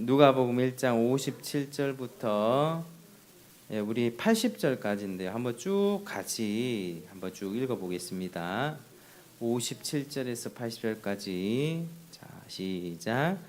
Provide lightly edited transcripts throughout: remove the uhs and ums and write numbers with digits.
누가복음 1장 57절부터 우리 80절까지인데요. 한번 쭉 같이 한번 쭉 읽어보겠습니다. 57절에서 80절까지. 자, 시작.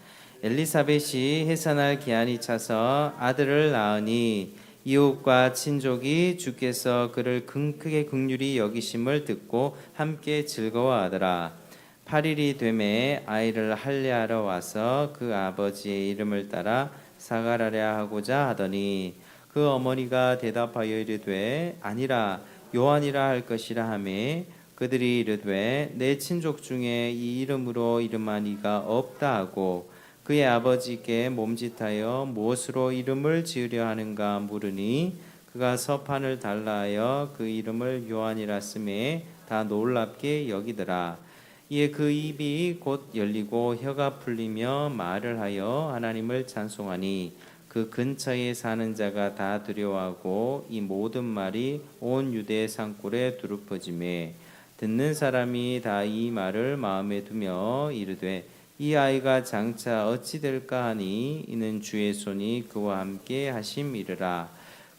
엘리사벳이 해산할 기한이 차서 아들을 낳으니 이웃과 친족이 주께서 그를 크게 긍휼히 여기심을 듣고 함께 즐거워하더라. 8일이 되매 아이를 할례하러 와서 그 아버지의 이름을 따라 사가랴라 하고자 하더니 그 어머니가 대답하여 이르되 아니라 요한이라 할 것이라 하매 그들이 이르되 내 친족 중에 이 이름으로 이름한 이가 없다 하고 그의 아버지께 몸짓하여 무엇으로 이름을 지으려 하는가 물으니 그가 서판을 달라 하여 그 이름을 요한이라 쓰매 다 놀랍게 여기더라. 이에 그 입이 곧 열리고 혀가 풀리며 말을 하여 하나님을 찬송하니 그 근처에 사는 자가 다 두려워하고 이 모든 말이 온 유대 산골에 두루퍼지매 듣는 사람이 다 이 말을 마음에 두며 이르되 이 아이가 장차 어찌 될까 하니 이는 주의 손이 그와 함께 하심이르라.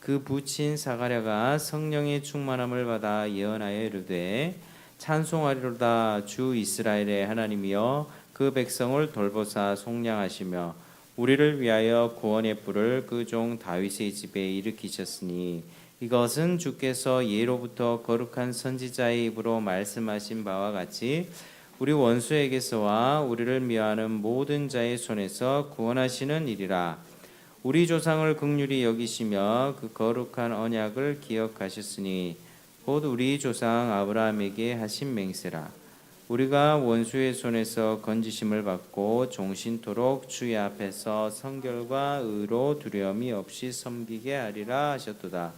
그 부친 사가랴가 성령의 충만함을 받아 예언하여 이르되 찬송하리로다. 주 이스라엘의 하나님이여 그 백성을 돌보사 속량하시며 우리를 위하여 구원의 뿔을 그 종 다윗의 집에 일으키셨으니 이것은 주께서 예로부터 거룩한 선지자의 입으로 말씀하신 바와 같이 우리 원수에게서와 우리를 미워하는 모든 자의 손에서 구원하시는 일이라. 우리 조상을 긍휼히 여기시며 그 거룩한 언약을 기억하셨으니 곧 우리 조상 아브라함에게 하신 맹세라. 우리가 원수의 손에서 건지심을 받고 종신토록 주의 앞에서 성결과 의로 두려움이 없이 섬기게 하리라 하셨도다.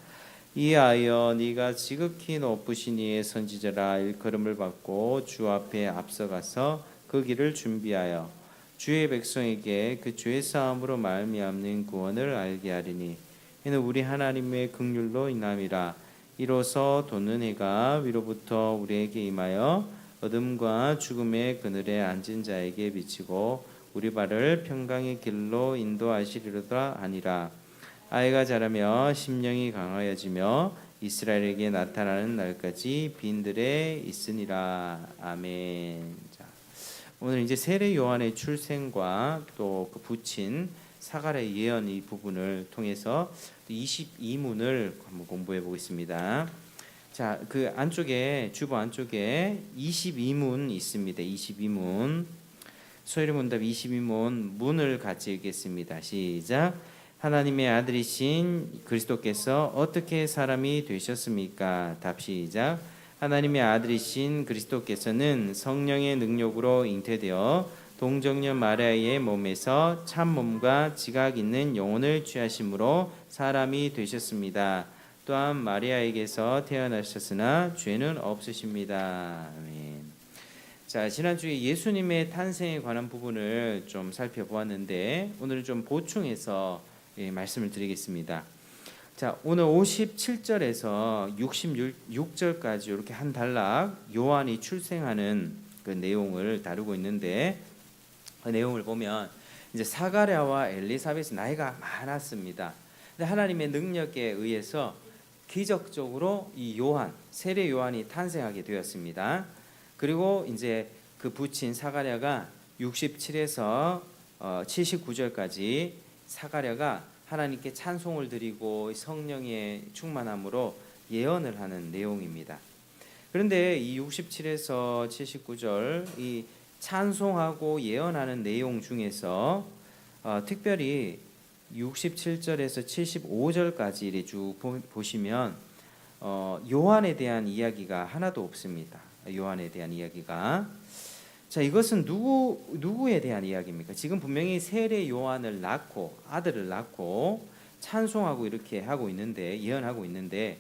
이하여 네가 지극히 높으신 이의 선지자라 일컬음을 받고 주 앞에 앞서가서 그 길을 준비하여 주의 백성에게 그 죄 사함으로 말미암는 구원을 알게 하리니 이는 우리 하나님의 긍휼로 인함이라. 이로써 돋는 해가 위로부터 우리에게 임하여 어둠과 죽음의 그늘에 앉은 자에게 비치고 우리 발을 평강의 길로 인도하시리로다 하니라. 아이가 자라며 심령이 강하여지며 이스라엘에게 나타나는 날까지 빈들에 있으니라. 아멘. 자, 오늘 이제 세례 요한의 출생과 또 그 부친 사가랴의 예언 이 부분을 통해서 22문을 한번 공부해 보겠습니다. 자, 그 안쪽에 주보 안쪽에 22문 있습니다. 22문. 소위를 문답 22문 문을 같이 읽겠습니다. 시작. 하나님의 아들이신 그리스도께서 어떻게 사람이 되셨습니까? 답 시작. 하나님의 아들이신 그리스도께서는 성령의 능력으로 잉태되어 동정녀 마리아의 몸에서 참 몸과 지각 있는 영혼을 취하심으로 사람이 되셨습니다. 또한 마리아에게서 태어나셨으나 죄는 없으십니다. 아멘. 자, 지난주에 예수님의 탄생에 관한 부분을 좀 살펴보았는데 오늘은 좀 보충해서 말씀을 드리겠습니다. 자, 오늘 57절에서 66절까지 이렇게 한 단락 요한이 출생하는 그 내용을 다루고 있는데 그 내용을 보면 이제 사가랴와 엘리사벳이 나이가 많았습니다. 근데 하나님의 능력에 의해서 기적적으로 이 요한, 세례 요한이 탄생하게 되었습니다. 그리고 이제 그 부친 사가랴가 67에서 79절까지 사가랴가 하나님께 찬송을 드리고 성령의 충만함으로 예언을 하는 내용입니다. 그런데 이 67에서 79절 이 찬송하고 예언하는 내용 중에서 특별히 67절에서 75절까지 쭉 보시면 요한에 대한 이야기가 하나도 없습니다. 요한에 대한 이야기가. 자, 이것은 누구에 대한 이야기입니까? 지금 분명히 세례 요한을 낳고 아들을 낳고 찬송하고 이렇게 하고 있는데 예언하고 있는데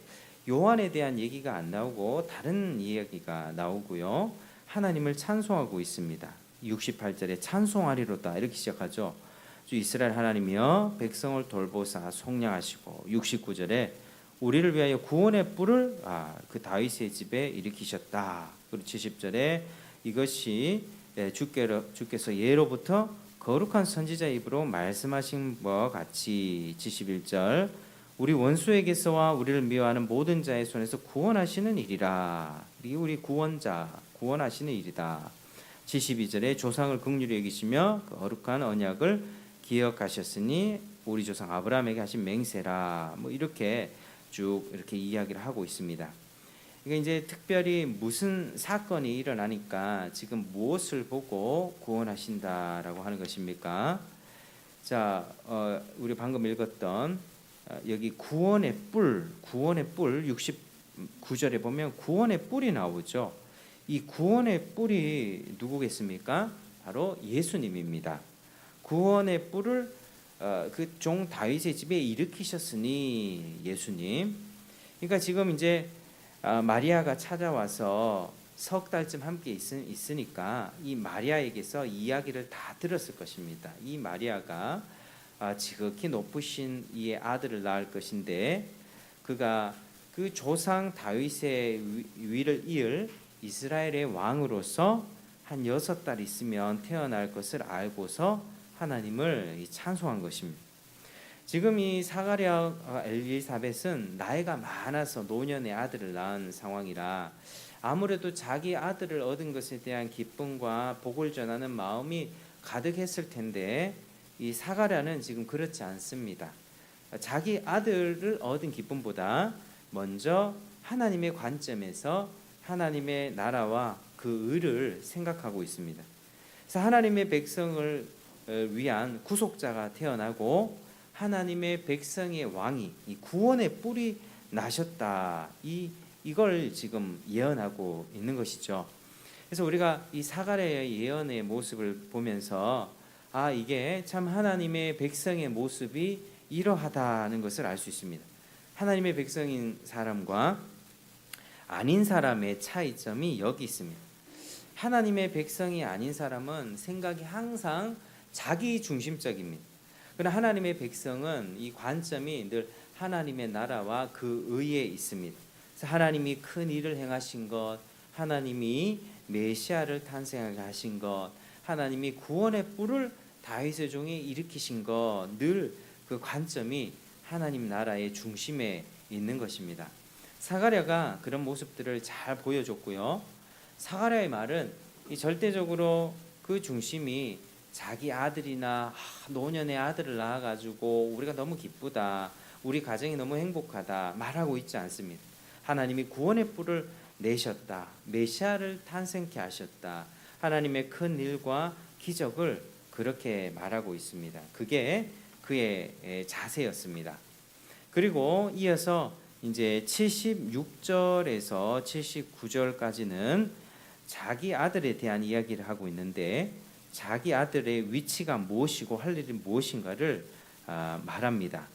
요한에 대한 얘기가 안 나오고 다른 이야기가 나오고요. 하나님을 찬송하고 있습니다. 68절에 찬송하리로다 이렇게 시작하죠. 주 이스라엘 하나님이여 백성을 돌보사 속량하시고 69절에 우리를 위하여 구원의 뿔을 그 다윗의 집에 일으키셨다. 그리고 70절에 이것이 주께서 예로부터 거룩한 선지자 입으로 말씀하신 바와 같이 71절 우리 원수에게서와 우리를 미워하는 모든 자의 손에서 구원하시는 일이라. 이게 우리 구원자 구원하시는 일이다. 72절에 조상을 긍휼히 여기시며 그 거룩한 언약을 기억하셨으니 우리 조상 아브라함에게 하신 맹세라. 뭐 이렇게 쭉 이렇게 이야기를 하고 있습니다. 이게 이제 특별히 무슨 사건이 일어나니까 지금 무엇을 보고 구원하신다라고 하는 것입니까? 자, 우리 방금 읽었던 여기 구원의 뿔 69절에 보면 구원의 뿔이 나오죠. 이 구원의 뿔이 누구겠습니까? 바로 예수님입니다. 구원의 뿔을 그 종 다윗의 집에 일으키셨으니 예수님. 그러니까 지금 이제 마리아가 찾아와서 석 달쯤 함께 있으니까 이 마리아에게서 이야기를 다 들었을 것입니다. 이 마리아가 지극히 높으신 이의 아들을 낳을 것인데 그가 그 조상 다윗의 위를 이을 이스라엘의 왕으로서 한 6달 있으면 태어날 것을 알고서 하나님을 찬송한 것입니다. 지금 이 사가랴와 엘리사벳은 나이가 많아서 노년의 아들을 낳은 상황이라 아무래도 자기 아들을 얻은 것에 대한 기쁨과 복을 전하는 마음이 가득했을 텐데 이 사가랴는 지금 그렇지 않습니다. 자기 아들을 얻은 기쁨보다 먼저 하나님의 관점에서 하나님의 나라와 그 의를 생각하고 있습니다. 그래서 하나님의 백성을 위한 구속자가 태어나고 하나님의 백성의 왕이 이 구원의 뿔이 나셨다. 이걸 지금 예언하고 있는 것이죠. 그래서 우리가 이 사가랴의 예언의 모습을 보면서 이게 참 하나님의 백성의 모습이 이러하다는 것을 알 수 있습니다. 하나님의 백성인 사람과 아닌 사람의 차이점이 여기 있습니다. 하나님의 백성이 아닌 사람은 생각이 항상 자기 중심적입니다. 그러나 하나님의 백성은 이 관점이 늘 하나님의 나라와 그 의에 있습니다. 그래서 하나님이 큰 일을 행하신 것, 하나님이 메시아를 탄생하게 하신 것, 하나님이 구원의 뿔을 다윗의 종에 일으키신 것, 늘 그 관점이 하나님 나라의 중심에 있는 것입니다. 사가랴가 그런 모습들을 잘 보여줬고요. 사가랴의 말은 이 절대적으로 그 중심이 자기 아들이나 노년의 아들을 낳아가지고 우리가 너무 기쁘다, 우리 가정이 너무 행복하다 말하고 있지 않습니다. 하나님이 구원의 뿔을 내셨다, 메시아를 탄생케 하셨다, 하나님의 큰 일과 기적을 그렇게 말하고 있습니다. 그게 그의 자세였습니다. 그리고 이어서 이제 76절에서 79절까지는 자기 아들에 대한 이야기를 하고 있는데 자기 아들의 위치가 무엇이고 할 일이 무엇인가를 말합니다.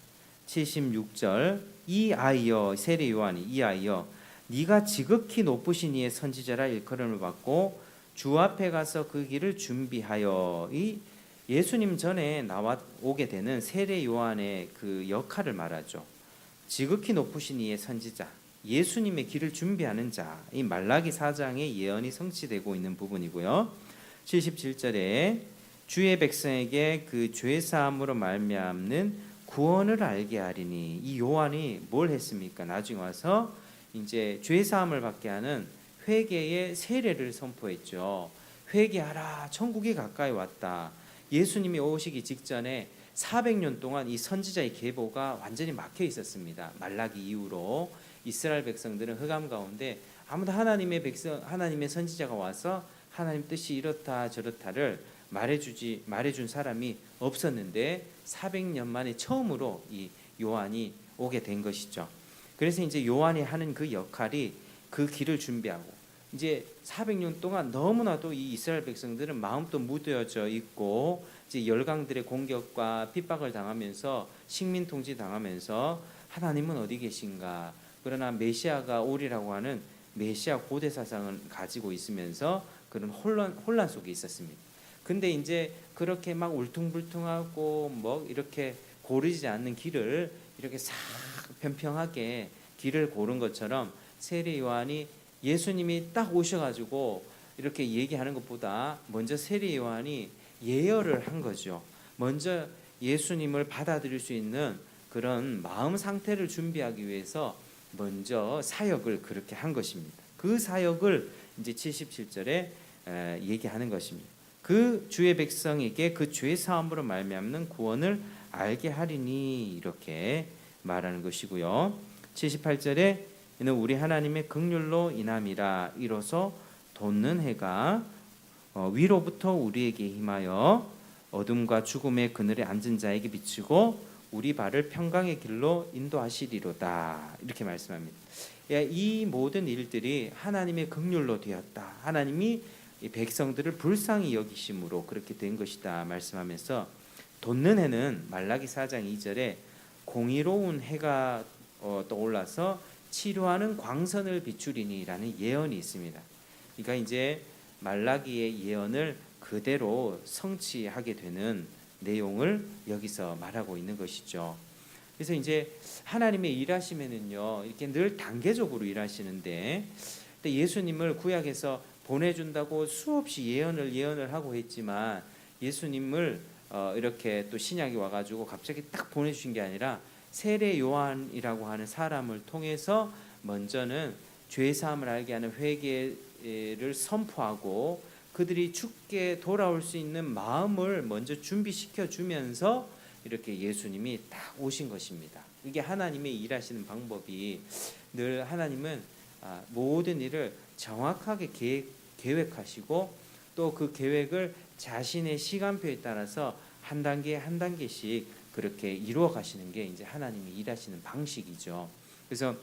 76절 이 아이여 세례 요한이 이 아이여 네가 지극히 높으신 이의 선지자라 일컬음을 받고 주 앞에 가서 그 길을 준비하여 이 예수님 전에 오게 되는 세례 요한의 그 역할을 말하죠. 지극히 높으신 이의 선지자, 예수님의 길을 준비하는 자, 이 말라기 4장의 예언이 성취되고 있는 부분이고요. 77절에 주의 백성에게 그 죄 사함으로 말미암는 구원을 알게 하리니 이 요한이 뭘 했습니까? 나중에 와서 이제 죄 사함을 받게 하는 회개의 세례를 선포했죠. 회개하라, 천국이 가까이 왔다. 예수님이 오시기 직전에 400년 동안 이 선지자의 계보가 완전히 막혀 있었습니다. 말라기 이후로 이스라엘 백성들은 흑암 가운데 아무도 하나님의 선지자가 와서 하나님 뜻이 이렇다 저렇다를 말해준 사람이 없었는데 400년 만에 처음으로 이 요한이 오게 된 것이죠. 그래서 이제 요한이 하는 그 역할이 그 길을 준비하고 이제 400년 동안 너무나도 이 이스라엘 백성들은 마음도 무뎌져 있고 이제 열강들의 공격과 핍박을 당하면서 식민 통치 당하면서 하나님은 어디 계신가? 그러나 메시아가 오리라고 하는 메시아 고대 사상을 가지고 있으면서 그런 혼란 속에 있었습니다. 근데 이제 그렇게 막 울퉁불퉁하고 뭐 이렇게 고르지 않는 길을 이렇게 싹 평평하게 길을 고른 것처럼 세례 요한이 예수님이 딱 오셔가지고 이렇게 얘기하는 것보다 먼저 세례 요한이 예열을 한 거죠. 먼저 예수님을 받아들일 수 있는 그런 마음 상태를 준비하기 위해서 먼저 사역을 그렇게 한 것입니다. 그 사역을 이제 77절에 얘기하는 것입니다. 그 주의 백성에게 그 죄 사함으로 말미암는 구원을 알게 하리니 이렇게 말하는 것이고요. 78절에 이는 우리 하나님의 긍휼로 인함이라 이로써 돋는 해가 위로부터 우리에게 임하여 어둠과 죽음의 그늘에 앉은 자에게 비치고 우리 발을 평강의 길로 인도하시리로다 이렇게 말씀합니다. 이 모든 일들이 하나님의 긍휼로 되었다. 하나님이 이 백성들을 불쌍히 여기심으로 그렇게 된 것이다 말씀하면서 돋는 해는 말라기 4장 2절에 공의로운 해가 떠올라서 치료하는 광선을 비추리니라는 예언이 있습니다. 그러니까 이제 말라기의 예언을 그대로 성취하게 되는 내용을 여기서 말하고 있는 것이죠. 그래서 이제 하나님의 일하시면은요 이렇게 늘 단계적으로 일하시는데 예수님을 구약에서 보내준다고 수없이 예언을 하고 했지만 예수님을 이렇게 또 신약이 와가지고 갑자기 딱 보내주신 게 아니라 세례 요한이라고 하는 사람을 통해서 먼저는 죄 사함을 알게 하는 회개를 선포하고 그들이 죽게 돌아올 수 있는 마음을 먼저 준비시켜 주면서 이렇게 예수님이 딱 오신 것입니다. 이게 하나님의 일하시는 방법이 늘 하나님은 모든 일을 정확하게 계획하시고 또 그 계획을 자신의 시간표에 따라서 한 단계 한 단계씩 그렇게 이루어 가시는 게 이제 하나님이 일하시는 방식이죠. 그래서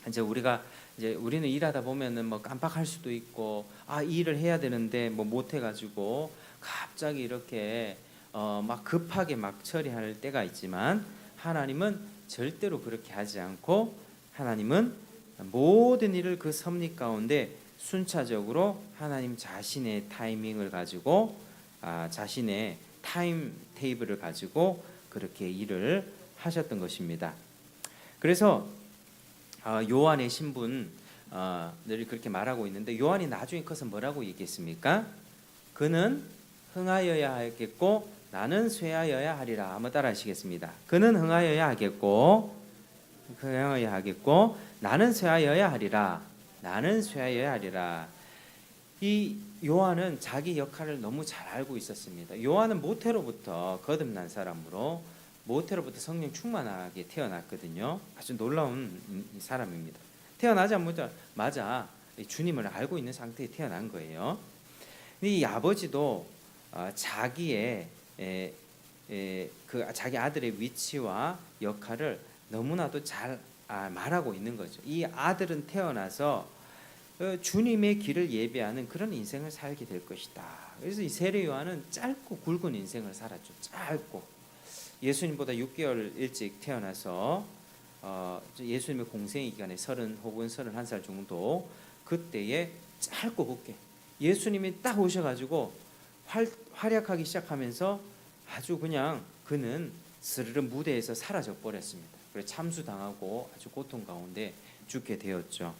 이제 우리는 일하다 보면은 뭐 깜빡할 수도 있고 이 일을 해야 되는데 뭐 못 해가지고 갑자기 이렇게 막 급하게 막 처리할 때가 있지만 하나님은 절대로 그렇게 하지 않고 하나님은 모든 일을 그 섭리 가운데 순차적으로 하나님 자신의 타이밍을 가지고 자신의 타임 테이블을 가지고 그렇게 일을 하셨던 것입니다. 그래서 요한의 신분 늘 그렇게 말하고 있는데 요한이 나중에 커서 뭐라고 얘기했습니까? 그는 흥하여야 하겠고 나는 쇠하여야 하리라. 한번 따라하시겠습니다. 그는 흥하여야 하겠고 나는 쇠하여야 하리라. 나는 쇠하여야 하리라. 이 요한은 자기 역할을 너무 잘 알고 있었습니다. 요한은 모태로부터 거듭난 사람으로 모태로부터 성령 충만하게 태어났거든요. 아주 놀라운 사람입니다. 태어나자마자 주님을 알고 있는 상태에 태어난 거예요. 이 아버지도 자기의 자기 아들의 위치와 역할을 너무나도 잘 말하고 있는 거죠. 이 아들은 태어나서 주님의 길을 예배하는 그런 인생을 살게 될 것이다. 그래서 이 세례 요한은 짧고 굵은 인생을 살았죠. 짧고 예수님보다 6개월 일찍 태어나서 예수님의 공생의 기간에 30 혹은 31살 정도 그때에 짧고 굵게 예수님이 딱 오셔가지고 활약하기 시작하면서 아주 그냥 그는 스르르 무대에서 사라져 버렸습니다. 그래서 참수당하고 아주 고통 가운데 죽게 되었죠.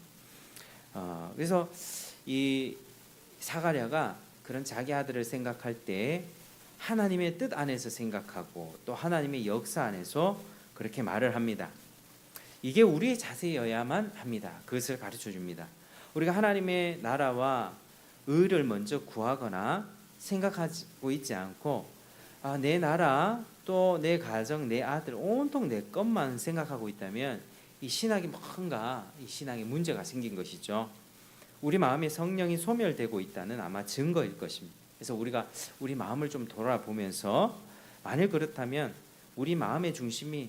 그래서 이 사가랴가 그런 자기 아들을 생각할 때 하나님의 뜻 안에서 생각하고 또 하나님의 역사 안에서 그렇게 말을 합니다. 이게 우리의 자세여야만 합니다. 그것을 가르쳐 줍니다. 우리가 하나님의 나라와 의를 먼저 구하거나 생각하고 있지 않고 내 나라 또 내 가정 내 아들 온통 내 것만 생각하고 있다면 이 신학이 뭔가 이 신앙에 문제가 생긴 것이죠. 우리 마음에 성령이 소멸되고 있다는 아마 증거일 것입니다. 그래서 우리가 우리 마음을 좀 돌아보면서 만일 그렇다면 우리 마음의 중심이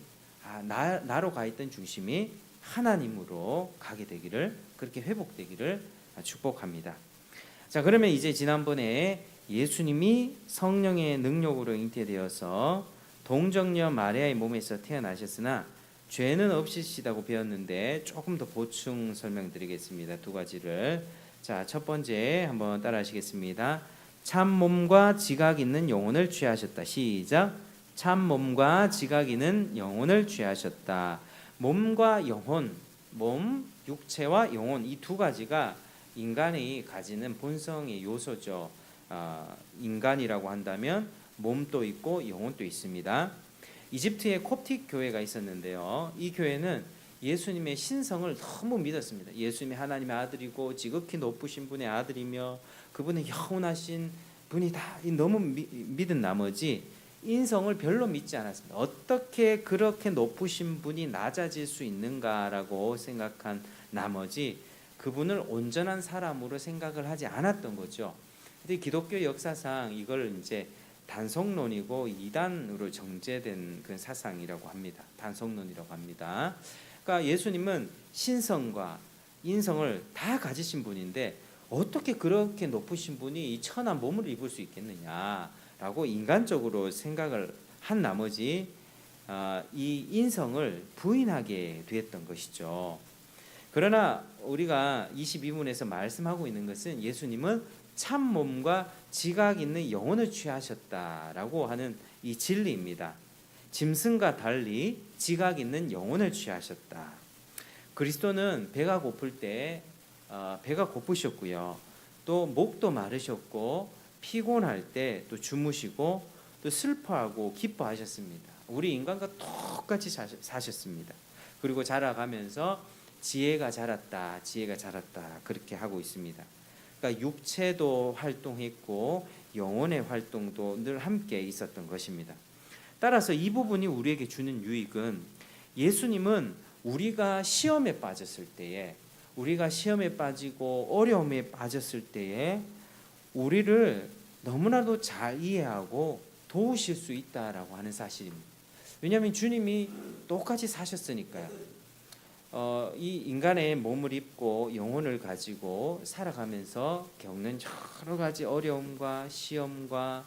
나로 가 있던 중심이 하나님으로 가게 되기를 그렇게 회복되기를 축복합니다. 자, 그러면 이제 지난번에 예수님이 성령의 능력으로 잉태되어서 동정녀 마리아의 몸에서 태어나셨으나 죄는 없으시다고 배웠는데 조금 더 보충 설명드리겠습니다. 두 가지를. 자, 첫 번째 한번 따라하시겠습니다. 참 몸과 지각 있는 영혼을 취하셨다. 시작. 참 몸과 지각 있는 영혼을 취하셨다. 몸과 영혼, 몸, 육체와 영혼 이 두 가지가 인간이 가지는 본성의 요소죠. 인간이라고 한다면 몸도 있고 영혼도 있습니다. 이집트에 콥틱 교회가 있었는데요. 이 교회는 예수님의 신성을 너무 믿었습니다. 예수님이 하나님의 아들이고 지극히 높으신 분의 아들이며 그분의 영원하신 분이 다 너무 믿은 나머지 인성을 별로 믿지 않았습니다. 어떻게 그렇게 높으신 분이 낮아질 수 있는가라고 생각한 나머지 그분을 온전한 사람으로 생각을 하지 않았던 거죠. 근데 기독교 역사상 이걸 이제 단속론이고 이단으로 정제된 그 사상이라고 합니다. 단속론이라고 합니다. 그러니까 예수님은 신성과 인성을 다 가지신 분인데 어떻게 그렇게 높으신 분이 이 천한 몸을 입을 수 있겠느냐라고 인간적으로 생각을 한 나머지 이 인성을 부인하게 되었던 것이죠. 그러나 우리가 22문에서 말씀하고 있는 것은 예수님은 참 몸과 지각 있는 영혼을 취하셨다라고 하는 이 진리입니다. 짐승과 달리 지각 있는 영혼을 취하셨다. 그리스도는 배가 고플 때 배가 고프셨고요. 또 목도 마르셨고 피곤할 때 또 주무시고 또 슬퍼하고 기뻐하셨습니다. 우리 인간과 똑같이 사셨습니다. 그리고 자라가면서 지혜가 자랐다, 지혜가 자랐다 그렇게 하고 있습니다. 그러니까 육체도 활동했고 영혼의 활동도 늘 함께 있었던 것입니다. 따라서 이 부분이 우리에게 주는 유익은 예수님은 우리가 시험에 빠졌을 때에 우리가 시험에 빠지고 어려움에 빠졌을 때에 우리를 너무나도 잘 이해하고 도우실 수 있다라고 하는 사실입니다. 왜냐하면 주님이 똑같이 사셨으니까요. 이 인간의 몸을 입고 영혼을 가지고 살아가면서 겪는 여러 가지 어려움과 시험과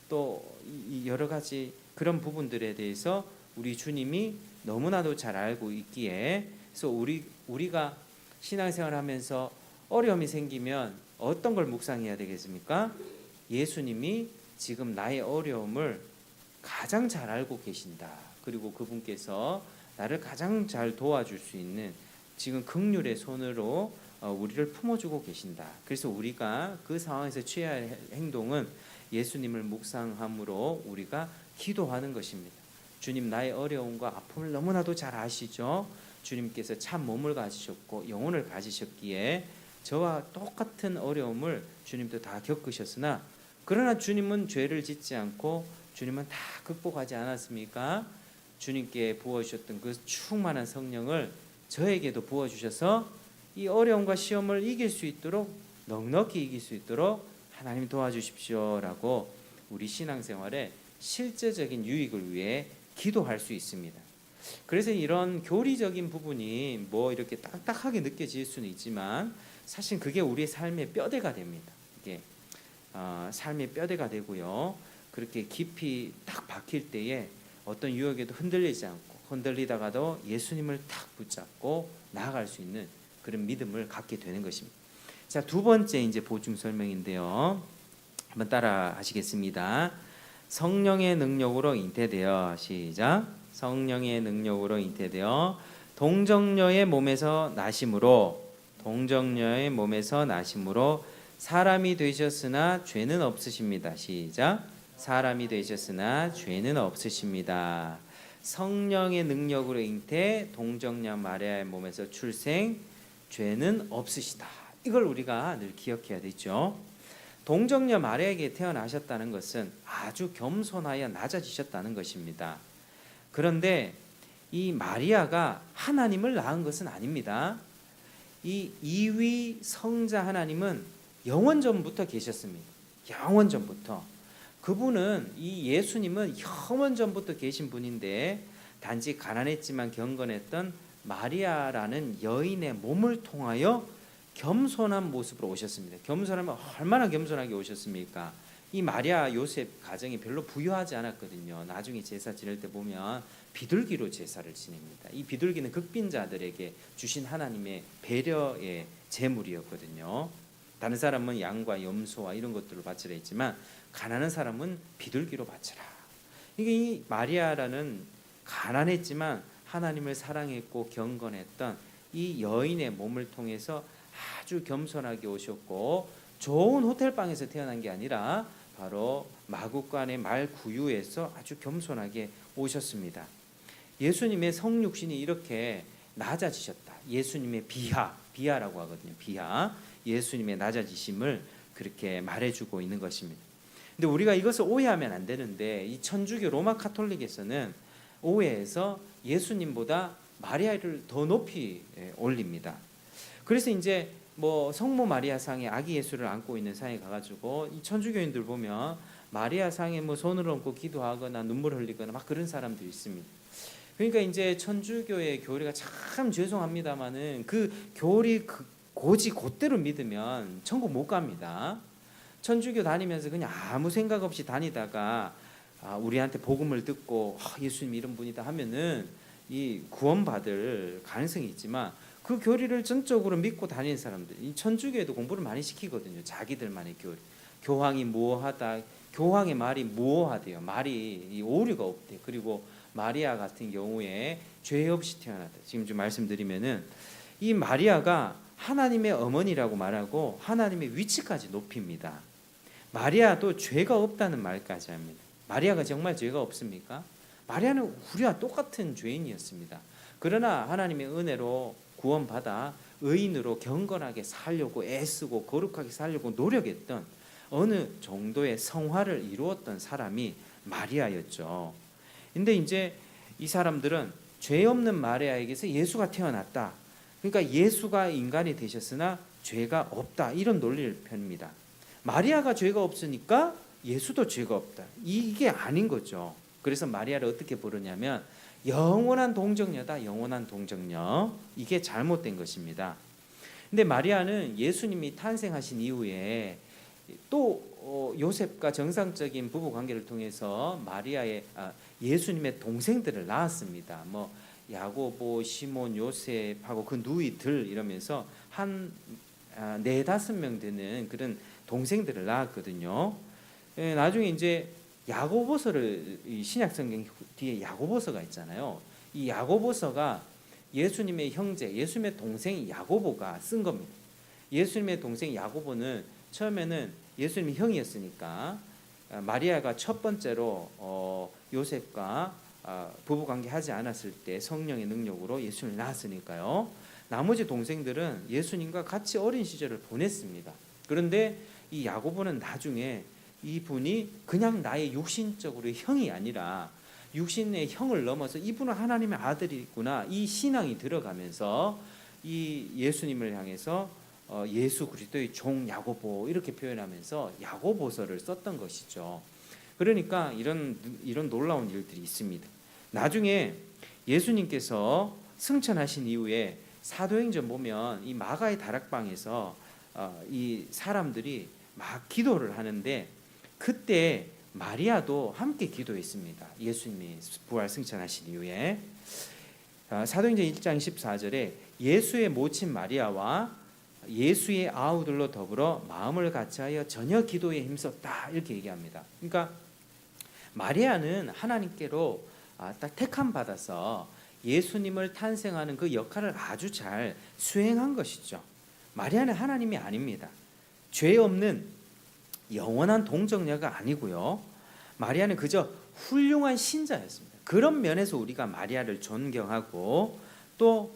또 여러 가지 그런 부분들에 대해서 우리 주님이 너무나도 잘 알고 있기에 그래서 우리가 신앙생활하면서 어려움이 생기면 어떤 걸 묵상해야 되겠습니까? 예수님이 지금 나의 어려움을 가장 잘 알고 계신다. 그리고 그분께서 나를 가장 잘 도와줄 수 있는 지금 긍휼의 손으로 우리를 품어주고 계신다. 그래서 우리가 그 상황에서 취해야 할 행동은 예수님을 묵상함으로 우리가 기도하는 것입니다. 주님 나의 어려움과 아픔을 너무나도 잘 아시죠? 주님께서 참 몸을 가지셨고 영혼을 가지셨기에 저와 똑같은 어려움을 주님도 다 겪으셨으나 그러나 주님은 죄를 짓지 않고 주님은 다 극복하지 않았습니까? 주님께 부어주셨던 그 충만한 성령을 저에게도 부어주셔서 이 어려움과 시험을 이길 수 있도록 넉넉히 이길 수 있도록 하나님 도와주십시오라고 우리 신앙생활에 실제적인 유익을 위해 기도할 수 있습니다. 그래서 이런 교리적인 부분이 뭐 이렇게 딱딱하게 느껴질 수는 있지만 사실 그게 우리의 삶의 뼈대가 됩니다. 이게 삶의 뼈대가 되고요. 그렇게 깊이 딱 박힐 때에 어떤 유혹에도 흔들리지 않고 흔들리다가도 예수님을 탁 붙잡고 나아갈 수 있는 그런 믿음을 갖게 되는 것입니다. 자, 두 번째 이제 보충 설명인데요. 한번 따라 하시겠습니다. 성령의 능력으로 잉태되어 시작. 성령의 능력으로 잉태되어 동정녀의 몸에서 나심으로 동정녀의 몸에서 나심으로 사람이 되셨으나 죄는 없으십니다. 시작. 사람이 되셨으나 죄는 없으십니다. 성령의 능력으로 잉태 동정녀 마리아의 몸에서 출생 죄는 없으시다. 이걸 우리가 늘 기억해야 되죠. 동정녀 마리아에게 태어나셨다는 것은 아주 겸손하여 낮아지셨다는 것입니다. 그런데 이 마리아가 하나님을 낳은 것은 아닙니다. 이 이위 성자 하나님은 영원전부터 계셨습니다. 영원전부터. 그분은 이 예수님은 영원전부터 계신 분인데 단지 가난했지만 경건했던 마리아라는 여인의 몸을 통하여 겸손한 모습으로 오셨습니다. 겸손하면 얼마나 겸손하게 오셨습니까? 이 마리아 요셉 가정이 별로 부유하지 않았거든요. 나중에 제사 지낼 때 보면 비둘기로 제사를 지냅니다. 이 비둘기는 극빈자들에게 주신 하나님의 배려의 제물이었거든요. 다른 사람은 양과 염소와 이런 것들을 바치라 했지만 가난한 사람은 비둘기로 바치라. 이게 이 마리아라는 가난했지만 하나님을 사랑했고 경건했던 이 여인의 몸을 통해서 아주 겸손하게 오셨고 좋은 호텔방에서 태어난 게 아니라 바로 마구간의 말 구유에서 아주 겸손하게 오셨습니다. 예수님의 성육신이 이렇게 낮아지셨다. 예수님의 비하라고 하거든요. 비하. 예수님의 낮아지심을 그렇게 말해주고 있는 것입니다. 근데 우리가 이것을 오해하면 안 되는데 이 천주교 로마 카톨릭에서는 오해해서 예수님보다 마리아를 더 높이 올립니다. 그래서 이제 뭐 성모 마리아상에 아기 예수를 안고 있는 상에 가가지고 이 천주교인들 보면 마리아상에 뭐 손을 얹고 기도하거나 눈물 흘리거나 막 그런 사람들이 있습니다. 그러니까 이제 천주교의 교리가 참 죄송합니다만은 그 교리 고지 곧대로 믿으면 천국 못 갑니다. 천주교 다니면서 그냥 아무 생각 없이 다니다가 우리한테 복음을 듣고 예수님 이런 분이다 하면은 이 구원받을 가능성이 있지만 그 교리를 전적으로 믿고 다니는 사람들, 이 천주교에도 공부를 많이 시키거든요. 자기들만의 교리. 교황이 무엇하다, 교황의 말이 무엇하대요. 말이 이 오류가 없대. 그리고 마리아 같은 경우에 죄 없이 태어났다. 지금 좀 말씀드리면은 이 마리아가 하나님의 어머니라고 말하고 하나님의 위치까지 높입니다. 마리아도 죄가 없다는 말까지 합니다. 마리아가 정말 죄가 없습니까? 마리아는 우리와 똑같은 죄인이었습니다. 그러나 하나님의 은혜로 구원받아 의인으로 경건하게 살려고 애쓰고 거룩하게 살려고 노력했던 어느 정도의 성화를 이루었던 사람이 마리아였죠. 근데 이제 이 사람들은 죄 없는 마리아에게서 예수가 태어났다. 그러니까 예수가 인간이 되셨으나 죄가 없다. 이런 논리를 펴니다. 마리아가 죄가 없으니까 예수도 죄가 없다. 이게 아닌 거죠. 그래서 마리아를 어떻게 부르냐면 영원한 동정녀다. 영원한 동정녀. 이게 잘못된 것입니다. 근데 마리아는 예수님이 탄생하신 이후에 또 요셉과 정상적인 부부 관계를 통해서 예수님의 동생들을 낳았습니다. 뭐 야고보, 시몬, 요셉하고 그 누이들 이러면서 한 4-5명 되는 그런 동생들을 낳았거든요. 나중에 이제 야고보서를 신약성경 뒤에 야고보서가 있잖아요. 이 야고보서가 예수님의 형제, 예수님의 동생 야고보가 쓴 겁니다. 예수님의 동생 야고보는 처음에는 예수님의 형이었으니까 마리아가 첫 번째로 요셉과 부부관계 하지 않았을 때 성령의 능력으로 예수님을 낳았으니까요. 나머지 동생들은 예수님과 같이 어린 시절을 보냈습니다. 그런데 이 야고보는 나중에 이분이 그냥 나의 육신적으로 형이 아니라 육신의 형을 넘어서 이분은 하나님의 아들이구나 이 신앙이 들어가면서 이 예수님을 향해서 예수 그리스도의 종 야고보 이렇게 표현하면서 야고보서를 썼던 것이죠. 그러니까 이런 놀라운 일들이 있습니다. 나중에 예수님께서 승천하신 이후에 사도행전 보면 이 마가의 다락방에서 이 사람들이 막 기도를 하는데 그때 마리아도 함께 기도했습니다. 예수님이 부활 승천하신 이후에 사도행전 1장 14절에 예수의 모친 마리아와 예수의 아우들로 더불어 마음을 같이하여 전혀 기도에 힘썼다 이렇게 얘기합니다. 그러니까 마리아는 하나님께로 딱 택함 받아서 예수님을 탄생하는 그 역할을 아주 잘 수행한 것이죠. 마리아는 하나님이 아닙니다. 죄 없는 영원한 동정녀가 아니고요. 마리아는 그저 훌륭한 신자였습니다. 그런 면에서 우리가 마리아를 존경하고 또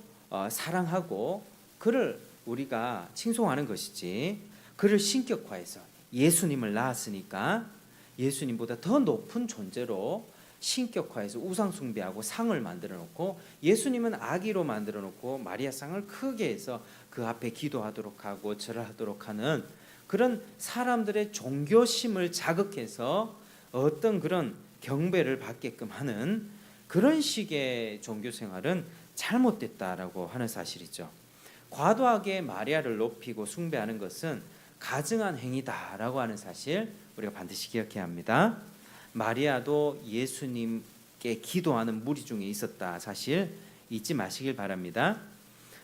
사랑하고 그를 우리가 칭송하는 것이지 그를 신격화해서 예수님을 낳았으니까 예수님보다 더 높은 존재로 신격화해서 우상 숭배하고 상을 만들어 놓고 예수님은 아기로 만들어 놓고 마리아 상을 크게 해서 그 앞에 기도하도록 하고 절하도록 하는 그런 사람들의 종교심을 자극해서 어떤 그런 경배를 받게끔 하는 그런 식의 종교 생활은 잘못됐다라고 하는 사실이죠. 과도하게 마리아를 높이고 숭배하는 것은 가증한 행위다라고 하는 사실 우리가 반드시 기억해야 합니다. 마리아도 예수님께 기도하는 무리 중에 있었다 사실 잊지 마시길 바랍니다.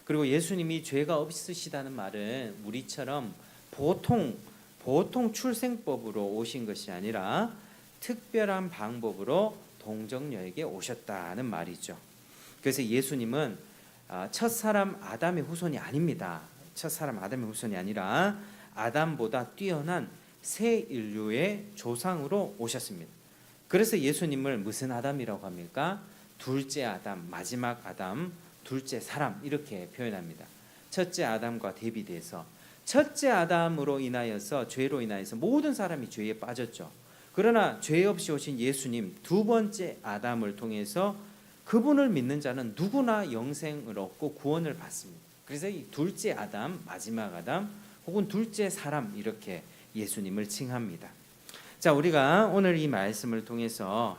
그리고 예수님이 죄가 없으시다는 말은 우리처럼 보통 출생법으로 오신 것이 아니라 특별한 방법으로 동정녀에게 오셨다는 말이죠. 그래서 예수님은 첫사람 아담의 후손이 아닙니다. 첫사람 아담의 후손이 아니라 아담보다 뛰어난 새 인류의 조상으로 오셨습니다. 그래서 예수님을 무슨 아담이라고 합니까? 둘째 아담, 마지막 아담, 둘째 사람 이렇게 표현합니다. 첫째 아담과 대비돼서 첫째 아담으로 인하여서 죄로 인하여서 모든 사람이 죄에 빠졌죠. 그러나 죄 없이 오신 예수님 두 번째 아담을 통해서 그분을 믿는 자는 누구나 영생을 얻고 구원을 받습니다. 그래서 이 둘째 아담, 마지막 아담 혹은 둘째 사람 이렇게 예수님을 칭합니다. 자, 우리가 오늘 이 말씀을 통해서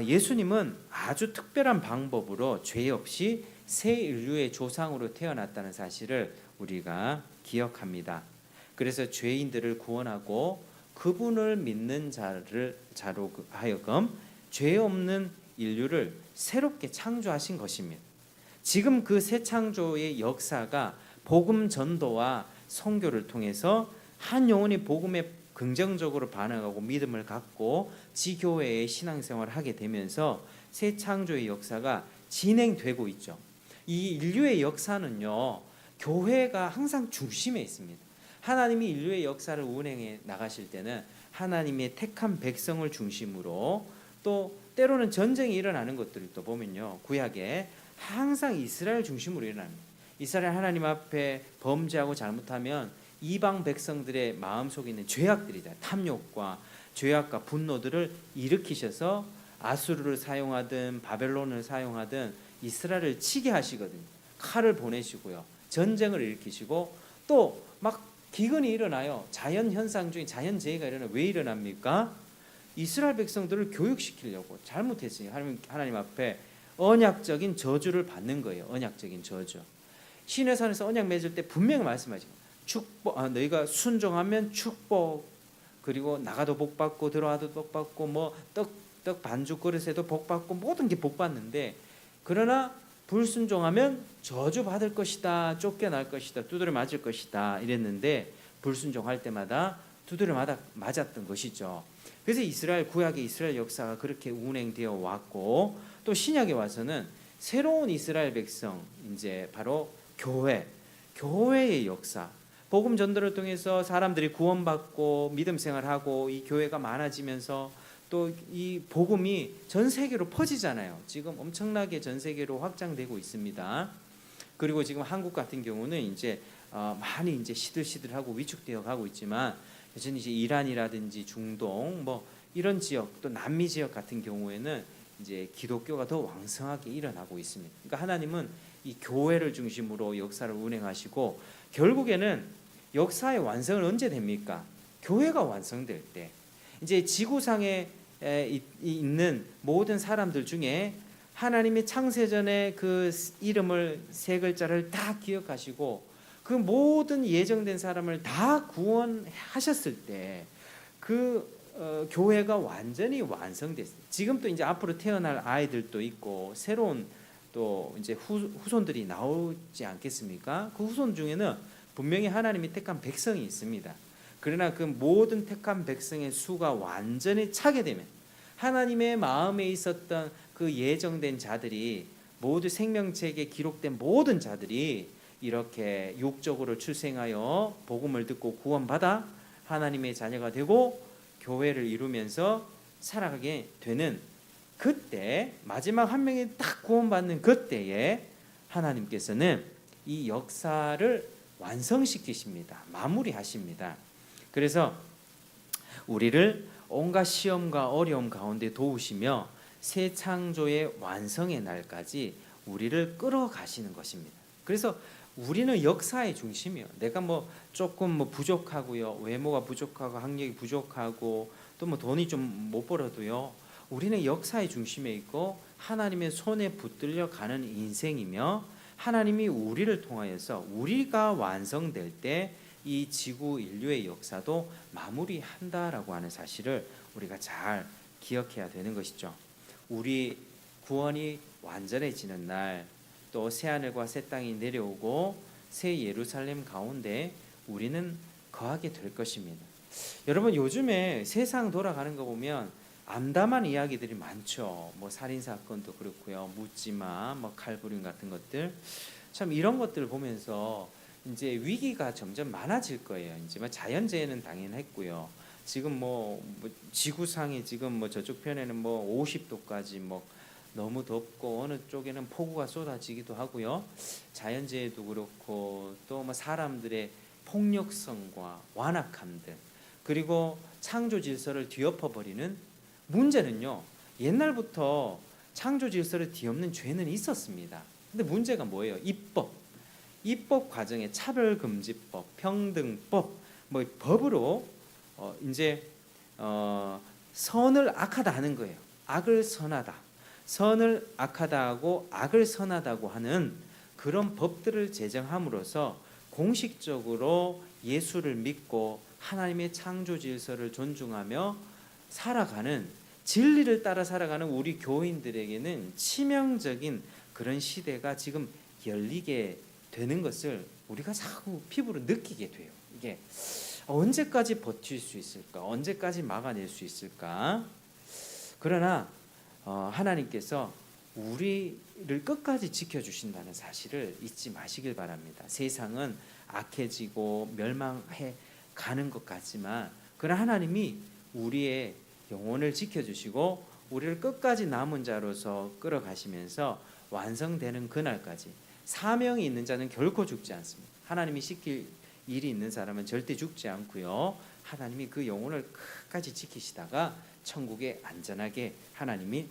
예수님은 아주 특별한 방법으로 죄 없이 새 인류의 조상으로 태어났다는 사실을 우리가 기억합니다. 그래서 죄인들을 구원하고 그분을 믿는 자로 하여금 죄 없는 인류를 새롭게 창조하신 것입니다. 지금 그 새 창조의 역사가 복음 전도와 선교를 통해서 한 영혼이 복음에 긍정적으로 반응하고 믿음을 갖고 지교회의 신앙생활을 하게 되면서 새 창조의 역사가 진행되고 있죠. 이 인류의 역사는요, 교회가 항상 중심에 있습니다. 하나님이 인류의 역사를 운행해 나가실 때는 하나님의 택한 백성을 중심으로, 또 때로는 전쟁이 일어나는 것들을 또 보면요, 구약에 항상 이스라엘 중심으로 일어납니다. 이스라엘 하나님 앞에 범죄하고 잘못하면 이방 백성들의 마음속에 있는 죄악들이다, 탐욕과 죄악과 분노들을 일으키셔서 아수르를 사용하든 바벨론을 사용하든 이스라엘을 치게 하시거든요. 칼을 보내시고요, 전쟁을 일으키시고 또 막 기근이 일어나요. 자연 현상 중에 자연재해가 일어나. 왜 일어납니까? 이스라엘 백성들을 교육시키려고 잘못했으니 하나님 앞에 언약적인 저주를 받는 거예요. 언약적인 저주. 시내산에서 언약 맺을 때 분명히 말씀하시고, 축복, 너희가 순종하면 축복, 그리고 나가도 복 받고 들어와도 복 받고 뭐 떡 반죽 그릇에도 복 받고 모든 게 복 받는데, 그러나 불순종하면 저주 받을 것이다, 쫓겨날 것이다, 두드려 맞을 것이다 이랬는데, 불순종할 때마다 두드려 맞았던 것이죠. 그래서 이스라엘 구약의 이스라엘 역사가 그렇게 운행되어 왔고, 또 신약에 와서는 새로운 이스라엘 백성, 이제 바로 교회의 역사, 복음 전도를 통해서 사람들이 구원받고 믿음 생활하고 이 교회가 많아지면서 또 이 복음이 전 세계로 퍼지잖아요. 지금 엄청나게 전 세계로 확장되고 있습니다. 그리고 지금 한국 같은 경우는 이제 많이 이제 시들시들하고 위축되어 가고 있지만, 여전히 이제 이란이라든지 중동 뭐 이런 지역, 또 남미 지역 같은 경우에는 이제 기독교가 더 왕성하게 일어나고 있습니다. 그러니까 하나님은 이 교회를 중심으로 역사를 운행하시고, 결국에는 역사의 완성은 언제 됩니까? 교회가 완성될 때. 이제 지구상에 있는 모든 사람들 중에 하나님의 창세전에 그 이름을 세 글자를 다 기억하시고 그 모든 예정된 사람을 다 구원하셨을 때 그 교회가 완전히 완성됐어요. 지금 또 이제 앞으로 태어날 아이들도 있고 새로운 또 이제 후손들이 나오지 않겠습니까? 그 후손 중에는 분명히 하나님이 택한 백성이 있습니다. 그러나 그 모든 택한 백성의 수가 완전히 차게 되면 하나님의 마음에 있었던 그 예정된 자들이, 모두 생명책에 기록된 모든 자들이 이렇게 육적으로 출생하여 복음을 듣고 구원받아 하나님의 자녀가 되고 교회를 이루면서 살아가게 되는 그때, 마지막 한 명이 딱 구원받는 그때에 하나님께서는 이 역사를 완성시키십니다. 마무리하십니다. 그래서 우리를 온갖 시험과 어려움 가운데 도우시며 새 창조의 완성의 날까지 우리를 끌어가시는 것입니다. 그래서 우리는 역사의 중심이요. 내가 뭐 조금 뭐 부족하고요, 외모가 부족하고 학력이 부족하고 또 뭐 돈이 좀 못 벌어도요, 우리는 역사의 중심에 있고 하나님의 손에 붙들려 가는 인생이며, 하나님이 우리를 통하여서 우리가 완성될 때 이 지구 인류의 역사도 마무리한다라고 하는 사실을 우리가 잘 기억해야 되는 것이죠. 우리 구원이 완전해지는 날, 또 새하늘과 새 땅이 내려오고 새 예루살렘 가운데 우리는 거하게 될 것입니다. 여러분, 요즘에 세상 돌아가는 거 보면 암담한 이야기들이 많죠. 뭐 살인 사건도 그렇고요, 묻지마, 뭐 칼부림 같은 것들, 참 이런 것들을 보면서 이제 위기가 점점 많아질 거예요. 이제 뭐 자연재해는 당연했고요. 지금 뭐 지구상이 지금 뭐 저쪽 편에는 뭐 50도까지 뭐 너무 덥고 어느 쪽에는 폭우가 쏟아지기도 하고요. 자연재해도 그렇고 또 뭐 사람들의 폭력성과 완악함들 그리고 창조 질서를 뒤엎어 버리는 문제는요. 옛날부터 창조 질서를 뒤엎는 죄는 있었습니다. 근데 문제가 뭐예요? 입법 과정에 차별금지법, 평등법, 뭐 법으로 이제 선을 악하다 하는 거예요. 악을 선하다, 선을 악하다 하고 악을 선하다고 하는 그런 법들을 제정함으로써 공식적으로 예수를 믿고 하나님의 창조 질서를 존중하며 살아가는 진리를 따라 살아가는 우리 교인들에게는 치명적인 그런 시대가 지금 열리게 되는 것을 우리가 자꾸 피부로 느끼게 돼요. 이게 언제까지 버틸 수 있을까? 언제까지 막아낼 수 있을까? 그러나 하나님께서 우리를 끝까지 지켜주신다는 사실을 잊지 마시길 바랍니다. 세상은 악해지고 멸망해 가는 것 같지만 그러나 하나님이 우리의 영혼을 지켜주시고 우리를 끝까지 남은 자로서 끌어가시면서 완성되는 그날까지 사명이 있는 자는 결코 죽지 않습니다. 하나님이 시킬 일이 있는 사람은 절대 죽지 않고요. 하나님이 그 영혼을 끝까지 지키시다가 천국에 안전하게 하나님이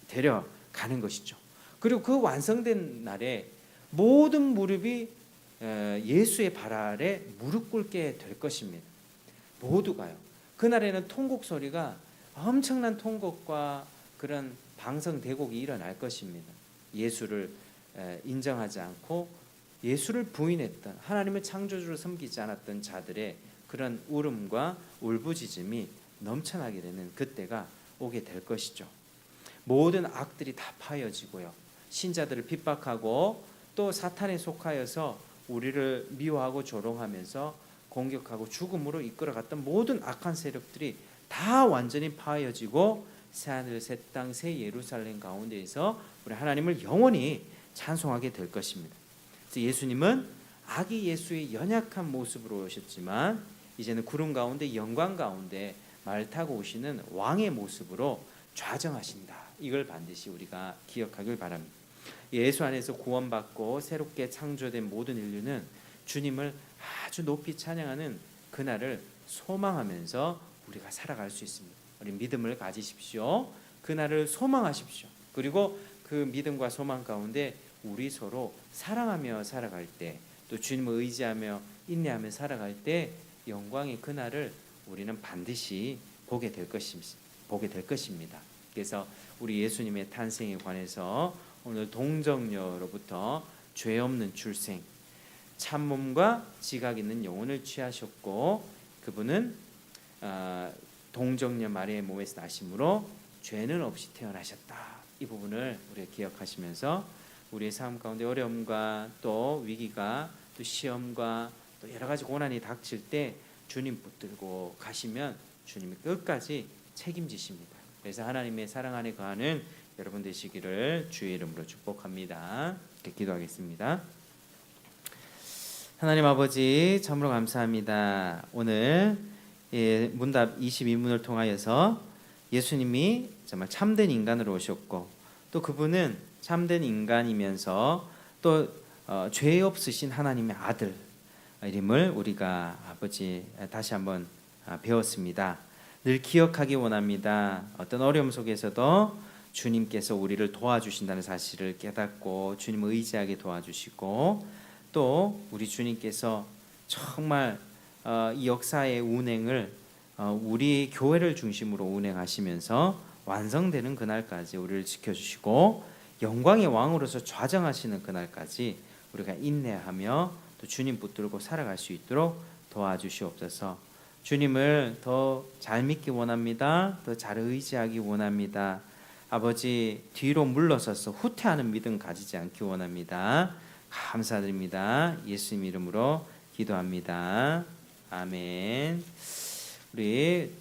데려가는 것이죠. 그리고 그 완성된 날에 모든 무릎이 예수의 발 아래 무릎 꿇게 될 것입니다. 모두가요. 그날에는 통곡 소리가 엄청난 통곡과 그런 방성 대곡이 일어날 것입니다. 예수를 인정하지 않고 예수를 부인했던 하나님의 창조주를 섬기지 않았던 자들의 그런 울음과 울부짖음이 넘쳐나게 되는 그때가 오게 될 것이죠. 모든 악들이 다 파여지고요. 신자들을 핍박하고 또 사탄에 속하여서 우리를 미워하고 조롱하면서 공격하고 죽음으로 이끌어갔던 모든 악한 세력들이 다 완전히 파여지고 새하늘 새 땅 새 예루살렘 가운데에서 우리 하나님을 영원히 찬송하게 될 것입니다. 그래서 예수님은 아기 예수의 연약한 모습으로 오셨지만 이제는 구름 가운데 영광 가운데 말 타고 오시는 왕의 모습으로 좌정하신다. 이걸 반드시 우리가 기억하길 바랍니다. 예수 안에서 구원받고 새롭게 창조된 모든 인류는 주님을 아주 높이 찬양하는 그날을 소망하면서 우리가 살아갈 수 있습니다. 우리 믿음을 가지십시오. 그날을 소망하십시오. 그리고 그 믿음과 소망 가운데 우리 서로 사랑하며 살아갈 때, 또 주님을 의지하며 인내하며 살아갈 때 영광의 그날을 우리는 반드시 보게 될 것입니다. 그래서 우리 예수님의 탄생에 관해서 오늘 동정녀로부터 죄 없는 출생, 참몸과 지각 있는 영혼을 취하셨고 그분은 동정녀 마리아의 몸에서 나심으로 죄는 없이 태어나셨다. 이 부분을 우리가 기억하시면서 우리의 삶 가운데 어려움과 또 위기가 또 시험과 또 여러 가지 고난이 닥칠 때 주님 붙들고 가시면 주님이 끝까지 책임지십니다. 그래서 하나님의 사랑 안에 거하는 여러분 되시기를 주의 이름으로 축복합니다. 이렇게 기도하겠습니다. 하나님 아버지 참으로 감사합니다. 오늘 문답 22문을 통하여서 예수님이 정말 참된 인간으로 오셨고 또 그분은 참된 인간이면서 또 죄 없으신 하나님의 아들 이름을 우리가 아버지 다시 한번 배웠습니다. 늘 기억하기 원합니다. 어떤 어려움 속에서도 주님께서 우리를 도와주신다는 사실을 깨닫고 주님을 의지하게 도와주시고 또 우리 주님께서 정말 이 역사의 운행을 우리 교회를 중심으로 운행하시면서 완성되는 그날까지 우리를 지켜주시고 영광의 왕으로서 좌정하시는 그날까지 우리가 인내하며 또 주님 붙들고 살아갈 수 있도록 도와주시옵소서. 주님을 더 잘 믿기 원합니다. 더 잘 의지하기 원합니다. 아버지 뒤로 물러서서 후퇴하는 믿음 가지지 않기 원합니다. 감사드립니다. 예수님 이름으로 기도합니다. 아멘. 우리